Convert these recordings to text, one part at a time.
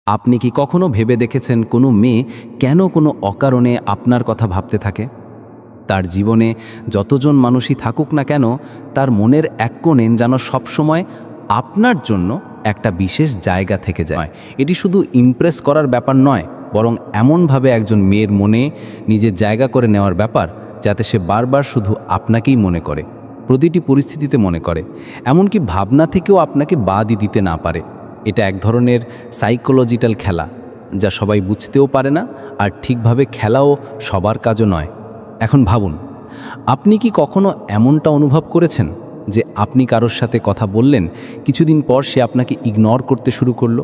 আপনি কি কখনো ভেবে দেখেছেন কোনো মেয়ে কেন কোনো অকারণে আপনার কথা ভাবতে থাকে? তার জীবনে যতজন মানুষই থাকুক না কেন, তার মনের এক কোণে যেন সবসময় আপনার জন্য একটা বিশেষ জায়গা থেকে যায়। এটি শুধু ইমপ্রেস করার ব্যাপার নয়, বরং এমনভাবে একজন মেয়ের মনে নিজের জায়গা করে নেওয়ার ব্যাপার, যাতে সে বারবার শুধু আপনাকেই মনে করে, প্রতিটি পরিস্থিতিতে মনে করে, এমনকি ভাবনা থেকেও আপনাকে বাদই দিতে না পারে। এটা এক ধরনের সাইকোলজিক্যাল খেলা, যা সবাই বুঝতেও পারে না, আর ঠিকভাবে খেলাও সবার কাজও নয়। এখন ভাবুন, আপনি কি কখনো এমনটা অনুভব করেছেন যে আপনি কারোর সাথে কথা বললেন, কিছুদিন পর সে আপনাকে ইগনোর করতে শুরু করলো?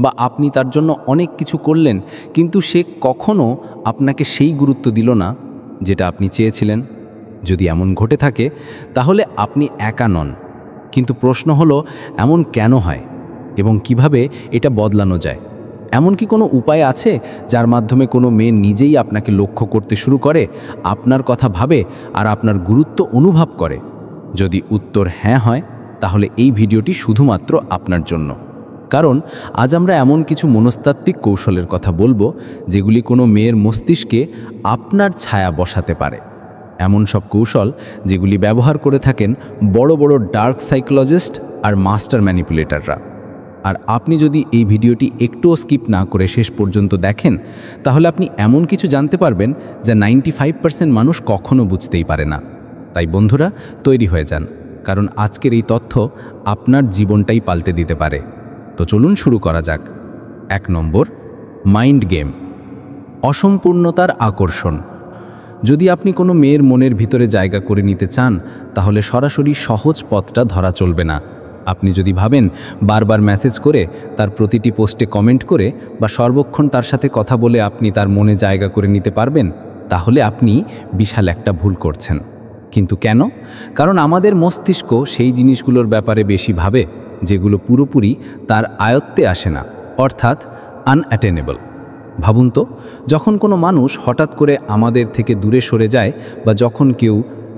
বা আপনি তার জন্য অনেক কিছু করলেন, কিন্তু সে কখনো আপনাকে সেই গুরুত্ব দিল না যেটা আপনি চেয়েছিলেন? যদি এমন ঘটে থাকে, তাহলে আপনি একা নন। কিন্তু প্রশ্ন হলো, এমন কেন হয় এবং কিভাবে এটা বদলানো যায়? এমন কি কোনো উপায় আছে যার মাধ্যমে কোনো মেয়ে নিজেই আপনাকে লক্ষ্য করতে শুরু করে, আপনার কথা ভাবে আর আপনার গুরুত্ব অনুভব করে? যদি উত্তর হ্যাঁ হয়, তাহলে এই ভিডিওটি শুধুমাত্র আপনার জন্য। কারণ আজ আমরা এমন কিছু মনস্তাত্ত্বিক কৌশলের কথা বলবো, যেগুলি কোনো মেয়ের মস্তিষ্কে আপনার ছায়া বসাতে পারে। এমন সব কৌশল যেগুলি ব্যবহার করে থাকেন বড় বড় ডার্ক সাইকোলজিস্ট আর মাস্টার ম্যানিপুলেটররা। আর আপনি যদি এই ভিডিওটি একটুও স্কিপ না করে শেষ পর্যন্ত দেখেন, তাহলে আপনি এমন কিছু জানতে পারবেন যা 95% মানুষ কখনো বুঝতেই পারে না। তাই বন্ধুরা, তৈরি হয়ে যান, কারণ আজকের এই তথ্য আপনার জীবনটাই পাল্টে দিতে পারে। তো চলুন শুরু করা যাক। 1 নম্বর, মাইন্ড গেম, অসম্পূর্ণতার আকর্ষণ। যদি আপনি কোনো মেয়ের মনের ভিতরে জায়গা করে নিতে চান, তাহলে সরাসরি সহজ পথটা ধরা চলবে না। আপনি যদি ভাবেন বারবার মেসেজ করে, তার প্রতিটি পোস্টে কমেন্ট করে বা সর্বক্ষণ তার সাথে কথা বলে আপনি তার মনে জায়গা করে নিতে পারবেন, তাহলে আপনি বিশাল একটা ভুল করছেন। কিন্তু কেন? কারণ আমাদের মস্তিষ্ক সেই জিনিসগুলোর ব্যাপারে বেশি ভাবে যেগুলো পুরোপুরি তার আয়ত্তে আসে না, অর্থাৎ আনঅ্যাটেনেবল। ভাবুন তো, যখন কোনো মানুষ হঠাৎ করে আমাদের থেকে দূরে সরে যায়, বা যখন কেউ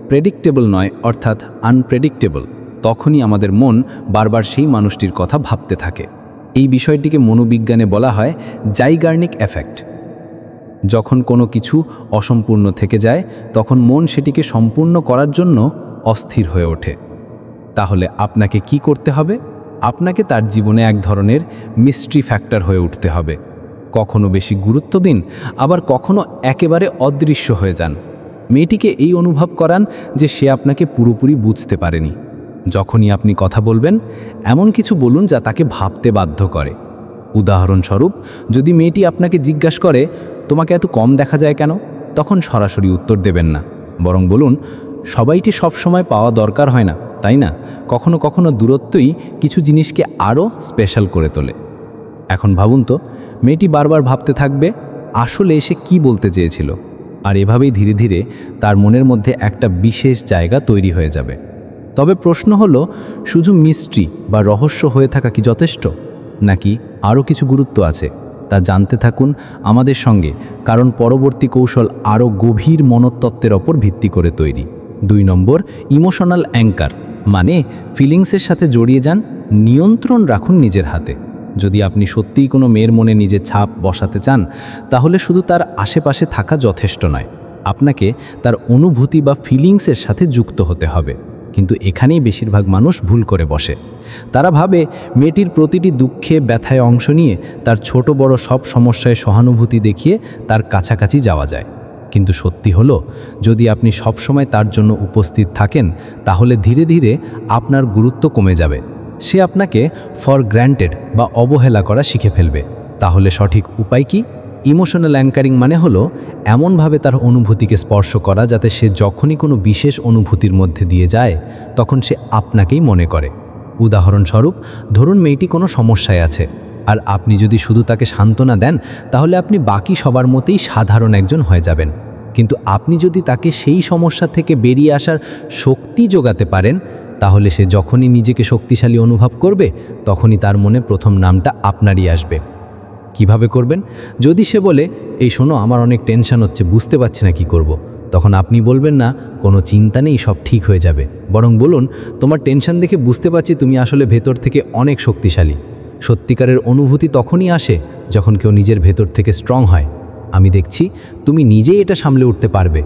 প্রেডিক্টেবল নয়, অর্থাৎ আনপ্রেডিক্টেবল, তখনই আমাদের মন বারবার সেই মানুষটির কথা ভাবতে থাকে। এই বিষয়টিকে মনোবিজ্ঞানে বলা হয় জাইগার্নিক এফেক্ট। যখন কোনো কিছু অসম্পূর্ণ থেকে যায়, তখন মন সেটিকে সম্পূর্ণ করার জন্য অস্থির হয়ে ওঠে। তাহলে আপনাকে কি করতে হবে? আপনাকে তার জীবনে এক ধরনের মিস্ট্রি ফ্যাক্টর হয়ে উঠতে হবে। কখনো বেশি গুরুত্ব দিন, আবার কখনো একেবারে অদৃশ্য হয়ে যান। মেয়েটিকে এই অনুভব করান যে সে আপনাকে পুরোপুরি বুঝতে পারেনি। যখনই আপনি কথা বলবেন, এমন কিছু বলুন যা তাকে ভাবতে বাধ্য করে। উদাহরণস্বরূপ, যদি মেয়েটি আপনাকে জিজ্ঞাসা করে, তোমাকে এত কম দেখা যায় কেন? তখন সরাসরি উত্তর দেবেন না, বরং বলুন, সবাইটি সবসময় পাওয়া দরকার হয় না, তাই না? কখনো কখনো দূরত্বই কিছু জিনিসকে আরও স্পেশাল করে তোলে। এখন ভাবুন তো, মেয়েটি বারবার ভাবতে থাকবে আসলে সে কি বলতে চেয়েছিল, আর এভাবেই ধীরে ধীরে তার মনের মধ্যে একটা বিশেষ জায়গা তৈরি হয়ে যাবে। তবে প্রশ্ন হলো, শুধু মিস্ট্রি বা রহস্য হয়ে থাকা কি যথেষ্ট, নাকি আরও কিছু গুরুত্ব আছে? তা জানতে থাকুন আমাদের সঙ্গে, কারণ পরবর্তী কৌশল আরও গভীর মনস্তত্ত্বের ওপর ভিত্তি করে তৈরি। 2 নম্বর, ইমোশনাল অ্যাঙ্কার, মানে ফিলিংসের সাথে জড়িয়ে যান, নিয়ন্ত্রণ রাখুন নিজের হাতে। যদি আপনি সত্যিই কোনো মেয়ের মনে নিজের ছাপ বসাতে চান, তাহলে শুধু তার আশেপাশে থাকা যথেষ্ট নয়, আপনাকে তার অনুভূতি বা ফিলিংসের সাথে যুক্ত হতে হবে। কিন্তু এখানেই বেশিরভাগ মানুষ ভুল করে বসে। তারা ভাবে মেয়েটির প্রতিটি দুঃখে ব্যথায় অংশ নিয়ে, তার ছোট বড় সব সমস্যায় সহানুভূতি দেখিয়ে তার কাছাকাছি যাওয়া যায়। কিন্তু সত্যি হলো, যদি আপনি সবসময় তার জন্য উপস্থিত থাকেন, তাহলে ধীরে ধীরে আপনার গুরুত্ব কমে যাবে। সে আপনাকে ফর গ্র্যান্টেড বা অবহেলা করা শিখে ফেলবে। তাহলে সঠিক উপায় কি? ইমোশনাল অ্যাঙ্কারিং মানে হলো এমনভাবে তার অনুভূতিকে স্পর্শ করা, যাতে সে যখনই কোনো বিশেষ অনুভূতির মধ্যে দিয়ে যায়, তখন সে আপনাকেই মনে করে। উদাহরণস্বরূপ, ধরুন মেয়েটি কোনো সমস্যায় আছে, আর আপনি যদি শুধু তাকে সান্ত্বনা দেন, তাহলে আপনি বাকি সবার মতেই সাধারণ একজন হয়ে যাবেন। কিন্তু আপনি যদি তাকে সেই সমস্যা থেকে বেরিয়ে আসার শক্তি যোগাতে পারেন, তাহলে সে যখনই নিজেকে শক্তিশালী অনুভব করবে, তখনই তার মনে প্রথম নামটা আপনারই আসবে। কিভাবে করবেন? যদি সে বলে, এই শোনো, আমার অনেক টেনশন হচ্ছে, বুঝতে পারছি না কি করব, তখন আপনি বলবেন না, কোনো চিন্তা নেই, সব ঠিক হয়ে যাবে, বরং বলুন, তোমার টেনশন দেখে বুঝতে পারছি তুমি আসলে ভেতর থেকে অনেক শক্তিশালী। সত্যিকারের অনুভূতি তখনই আসে যখন কেউ নিজের ভেতর থেকে স্ট্রং হয়। আমি দেখছি তুমি নিজেই এটা সামলে উঠতে পারবে।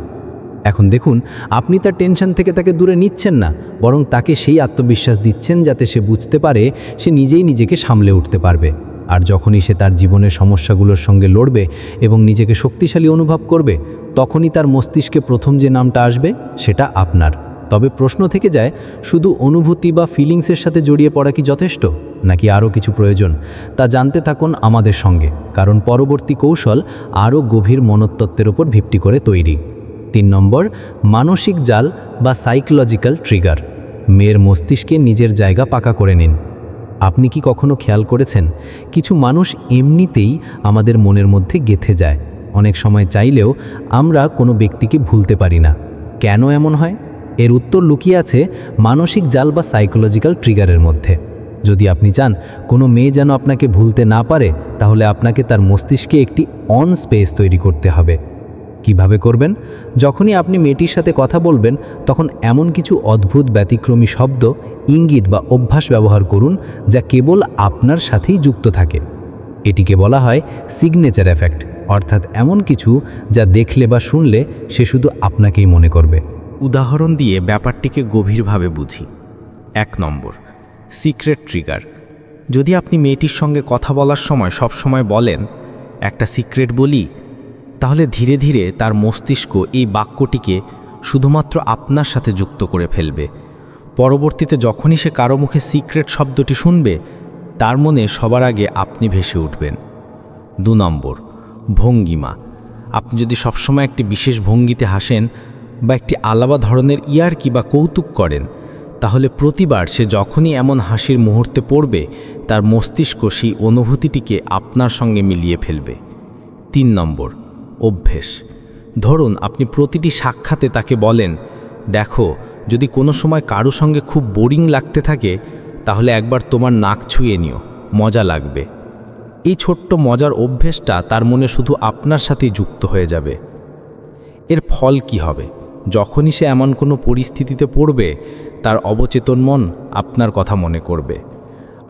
এখন দেখুন, আপনি তার টেনশন থেকে তাকে দূরে নিচ্ছেন না, বরং তাকে সেই আত্মবিশ্বাস দিচ্ছেন যাতে সে বুঝতে পারে সে নিজেই নিজেকে সামলে উঠতে পারবে। আর যখনই সে তার জীবনের সমস্যাগুলোর সঙ্গে লড়বে এবং নিজেকে শক্তিশালী অনুভব করবে, তখনই তার মস্তিষ্কে প্রথম যে নামটা আসবে সেটা আপনার। তবে প্রশ্ন থেকে যায়, শুধু অনুভূতি বা ফিলিংসের সাথে জড়িয়ে পড়া কি যথেষ্ট, নাকি আরও কিছু প্রয়োজন? তা জানতে থাকুন আমাদের সঙ্গে, কারণ পরবর্তী কৌশল আরও গভীর মনস্তত্ত্বের উপর ভিত্তি করে তৈরি। 3 নম্বর, মানসিক জাল বা সাইকোলজিক্যাল ট্রিগার। মেয়ের মস্তিষ্কে নিজের জায়গা পাকা করে নিন। আপনি কি কখনো খেয়াল করেছেন, কিছু মানুষ এমনিতেই আমাদের মনের মধ্যে গেঁথে যায়। অনেক সময় চাইলেও আমরা কোনো ব্যক্তিকে ভুলতে পারি না। কেন এমন হয়? এর উত্তর লুকিয়ে আছে মানসিক জাল বা সাইকোলজিক্যাল ট্রিগারের মধ্যে। যদি আপনি চান কোনো মেয়ে যেন আপনাকে ভুলতে না পারে, তাহলে আপনাকে তার মস্তিষ্কে একটি অন স্পেস তৈরি করতে হবে। কিভাবে করবেন? যখনই আপনি মেয়েটির সাথে কথা বলবেন, তখন এমন কিছু অদ্ভুত ব্যতিক্রমী শব্দ, ইঙ্গিত বা অভ্যাস ব্যবহার করুন যা কেবল আপনার সাথেই যুক্ত থাকে। এটিকে বলা হয় সিগনেচার এফেক্ট, অর্থাৎ এমন কিছু যা দেখলে বা শুনলে সে শুধু আপনাকেই মনে করবে। উদাহরণ দিয়ে ব্যাপারটিকে গভীরভাবে বুঝি। 1 নম্বর, সিক্রেট ট্রিগার। যদি আপনি মেয়েটির সঙ্গে কথা বলার সময় সবসময় বলেন, একটা সিক্রেট বলি, তাহলে ধীরে ধীরে তার মস্তিষ্ক এই বাক্যটিকে শুধুমাত্র আপনার সাথে যুক্ত করে ফেলবে। পরবর্তীতে যখনই সে কারো মুখে সিক্রেট শব্দটি শুনবে, তার মনে সবার আগে আপনি ভেসে উঠবেন। 2 নম্বর, ভঙ্গিমা। আপনি যদি সবসময় একটি বিশেষ ভঙ্গিতে হাসেন বা একটি আলাদা ধরনের ইয়ার্কি বা কৌতুক করেন, তাহলে প্রতিবার সে যখনই এমন হাসির মুহূর্তে পড়বে, তার মস্তিষ্ক সেই অনুভূতিটিকে আপনার সঙ্গে মিলিয়ে ফেলবে। 3 নম্বর, অভ্যেস। ধরুন আপনি প্রতিটি সাক্ষাতে তাকে বলেন, দেখো, যদি কোনো সময় কারো সঙ্গে খুব বোরিং লাগতে থাকে, তাহলে একবার তোমার নাক ছুঁয়ে নিও, মজা লাগবে। এই ছোট্ট মজার অভ্যেসটা তার মনে শুধু আপনার সাথেই যুক্ত হয়ে যাবে। এর ফল কি হবে? যখনই সে এমন কোনো পরিস্থিতিতে পড়বে, তার অবচেতন মন আপনার কথা মনে করবে।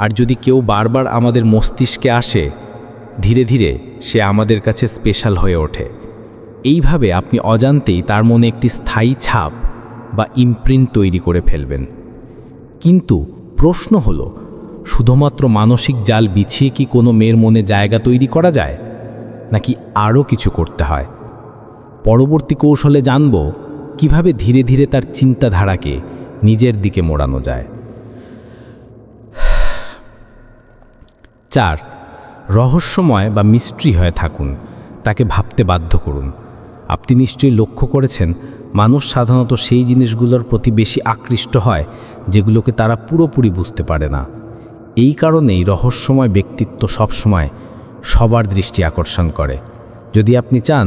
আর যদি কেউ বারবার আমাদের মস্তিষ্কে আসে, ধীরে ধীরে সে আমাদের কাছে স্পেশাল হয়ে ওঠে। এইভাবে আপনি অজান্তেই তার মনে একটি স্থায়ী ছাপ বা ইমপ্রিন্ট তৈরি করে ফেলবেন। কিন্তু প্রশ্ন হলো, শুধুমাত্র মানসিক জাল বিছিয়ে কি কোনো মেয়ের মনে জায়গা তৈরি করা যায়, নাকি আরও কিছু করতে হয়? পরবর্তী কৌশলে জানব কিভাবে ধীরে ধীরে তার চিন্তাধারাকে নিজের দিকে মোড়ানো যায়। 4, রহস্যময় বা মিস্ট্রি হয়ে থাকুন, তাকে ভাবতে বাধ্য করুন। আপনি নিশ্চয়ই লক্ষ্য করেছেন, মানুষ সাধারণত সেই জিনিসগুলোর প্রতি বেশি আকৃষ্ট হয় যেগুলোকে তারা পুরোপুরি বুঝতে পারে না। এই কারণেই রহস্যময় ব্যক্তিত্ব সবসময় সবার দৃষ্টি আকর্ষণ করে। যদি আপনি চান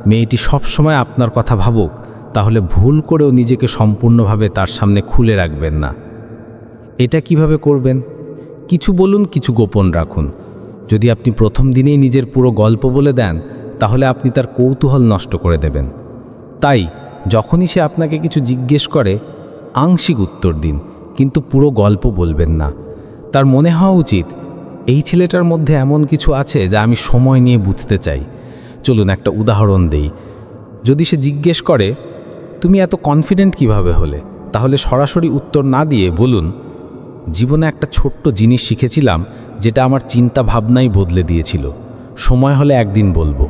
মেয়েটি সবসময় আপনার কথা ভাবুক, তাহলে ভুল করেও নিজেকে সম্পূর্ণভাবে তার সামনে খুলে রাখবেন না। এটা কিভাবে করবেন? কিছু বলুন, কিছু গোপন রাখুন। যদি আপনি প্রথম দিনেই নিজের পুরো গল্প বলে দেন, তাহলে আপনি তার কৌতূহল নষ্ট করে দেবেন। তাই যখনই সে আপনাকে কিছু জিজ্ঞেস করে, আংশিক উত্তর দিন, কিন্তু পুরো গল্প বলবেন না। তার মনে হওয়া উচিত, এই ছেলেটার মধ্যে এমন কিছু আছে যা আমি সময় নিয়ে বুঝতে চাই। চলুন একটা উদাহরণ দেই। যদি সে জিজ্ঞেস করে, তুমি এত কনফিডেন্ট কিভাবে হলে, তাহলে সরাসরি উত্তর না দিয়ে বলুন, জীবনে একটা ছোট্ট জিনিস শিখেছিলাম যেটা আমার চিন্তা ভাবনাই বদলে দিয়েছিল। সময় হলে একদিন বলবো।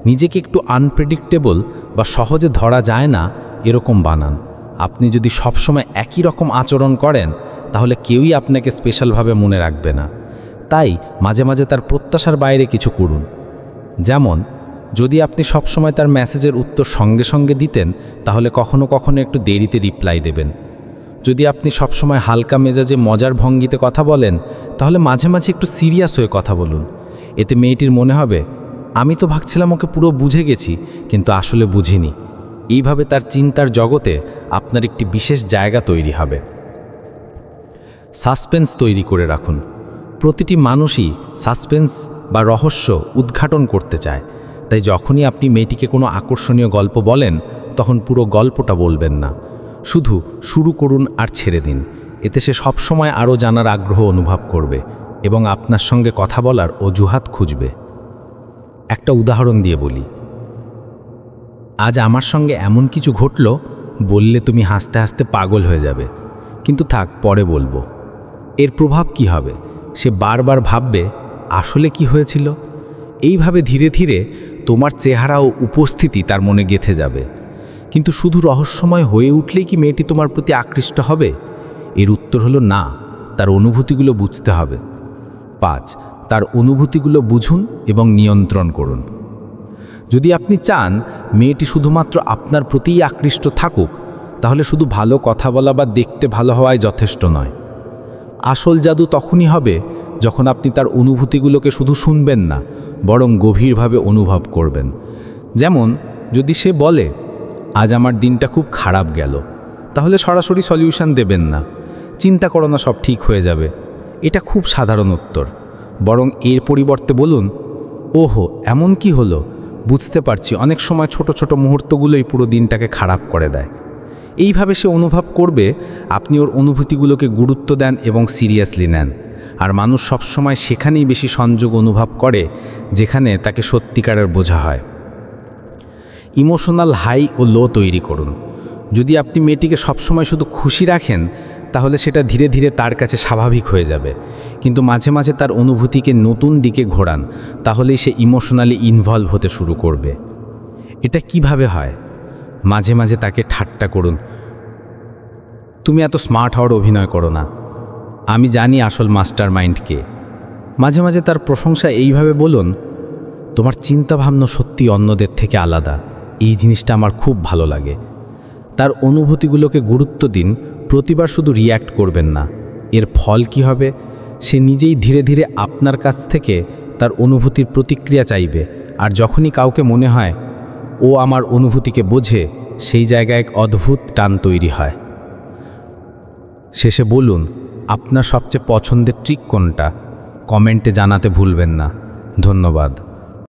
নিজেকে একটু আনপ্রেডিক্টেবল বা সহজে ধরা যায় না এরকম বানান। আপনি যদি সবসময় একই রকম আচরণ করেন, তাহলে কেউই আপনাকে স্পেশালভাবে মনে রাখবে না। তাই মাঝে মাঝে তার প্রত্যাশার বাইরে কিছু করুন। যেমন, যদি আপনি সবসময় তার মেসেজের উত্তর সঙ্গে সঙ্গে দিতেন, তাহলে কখনো কখনো একটু দেরিতে রিপ্লাই দেবেন। যদি আপনি সবসময় হালকা মেজাজে মজার ভঙ্গিতে কথা বলেন, তাহলে মাঝে মাঝে একটু সিরিয়াস হয়ে কথা বলুন। এতে মেয়েটির মনে হবে, আমি তো ভাবছিলাম ওকে পুরো বুঝে গেছি, কিন্তু আসলে বুঝিনি। এইভাবে তার চিন্তার জগতে আপনার একটি বিশেষ জায়গা তৈরি হবে। সাসপেন্স তৈরি করে রাখুন। প্রতিটি মানুষই সাসপেন্স বা রহস্য উদ্ঘাটন করতে চায়। তাই যখনই আপনি মেয়েটিকে কোনো আকর্ষণীয় গল্প বলেন, তখন পুরো গল্পটা বলবেন না, শুধু শুরু করুন আর ছেড়ে দিন। এতে সে সবসময় আরও জানার আগ্রহ অনুভব করবে। এবং আপনার সঙ্গে কথা বলার অজুহাত খুঁজবে। একটা উদাহরণ দিয়ে বলি, আজ আমার সঙ্গে এমন কিছু ঘটল, বললে তুমি হাসতে হাসতে পাগল হয়ে যাবে, কিন্তু থাক, পরে বলবো। এর প্রভাব কি হবে? সে বারবার ভাববে আসলে কি হয়েছিল। এইভাবে ধীরে ধীরে তোমার চেহারা ও উপস্থিতি তার মনে গেঁথে যাবে। কিন্তু শুধু রহস্যময় হয়ে উঠলেই কি মেয়েটি তোমার প্রতি আকৃষ্ট হবে? এর উত্তর হলো না, তার অনুভূতিগুলো বুঝতে হবে। 5. তার অনুভূতিগুলো বুঝুন এবং নিয়ন্ত্রণ করুন। যদি আপনি চান মেয়েটি শুধুমাত্র আপনার প্রতিই আকৃষ্ট থাকুক, তাহলে শুধু ভালো কথা বলা বা দেখতে ভালো হওয়াই যথেষ্ট নয়। আসল জাদু তখনই হবে যখন আপনি তার অনুভূতিগুলোকে শুধু শুনবেন না, বরং গভীরভাবে অনুভব করবেন। যেমন, যদি সে বলে আজ আমার দিনটা খুব খারাপ গেল, তাহলে সরাসরি সলিউশন দেবেন না, চিন্তা করো না, সব ঠিক হয়ে যাবে। এটা খুব সাধারণ উত্তর। বরং এর পরিবর্তে বলুন, ওহো, এমন কি হলো? বুঝতে পারছি, অনেক সময় ছোট ছোট মুহূর্তগুলোই পুরো দিনটাকে খারাপ করে দেয়। এইভাবে সে অনুভব করবে আপনি ওর অনুভূতিগুলোকে গুরুত্ব দেন এবং সিরিয়াসলি নেন। আর মানুষ সবসময় সেখানেই বেশি সংযোগ অনুভব করে যেখানে তাকে সত্যিকারের বোঝা হয়। ইমোশনাল হাই ও লো তৈরি করুন। যদি আপনি মেয়েটিকে সবসময় শুধু খুশি রাখেন, তাহলে সেটা ধীরে ধীরে তার কাছে স্বাভাবিক হয়ে যাবে। কিন্তু মাঝে মাঝে তার অনুভূতিকে নতুন দিকে ঘোরান, তাহলেই সে ইমোশনালি ইনভলভ হতে শুরু করবে। এটা কিভাবে হয়? মাঝে মাঝে তাকে ঠাট্টা করুন, তুমি এত স্মার্ট হওয়ার অভিনয় করো না, আমি জানি আসল মাস্টার মাইন্ড কে। মাঝে মাঝে তার প্রশংসা এইভাবে বলুন, তোমার চিন্তাভাবনা সত্যি অন্যদের থেকে আলাদা, এই জিনিসটা আমার খুব ভালো লাগে। তার অনুভূতিগুলোকে গুরুত্ব দিন, প্রতিবার শুধু রিয়্যাক্ট করবেন না। এর ফল কি হবে? সে নিজেই ধীরে ধীরে আপনার কাছ থেকে তার অনুভূতির প্রতিক্রিয়া চাইবে। আর যখনই কাউকে মনে হয় ও আমার অনুভূতিকে বোঝে, সেই জায়গায় এক অদ্ভুত টান তৈরি হয়। শেষে বলুন, আপনার সবচেয়ে পছন্দের ট্রিক কোনটা? কমেন্টে জানাতে ভুলবেন না। ধন্যবাদ।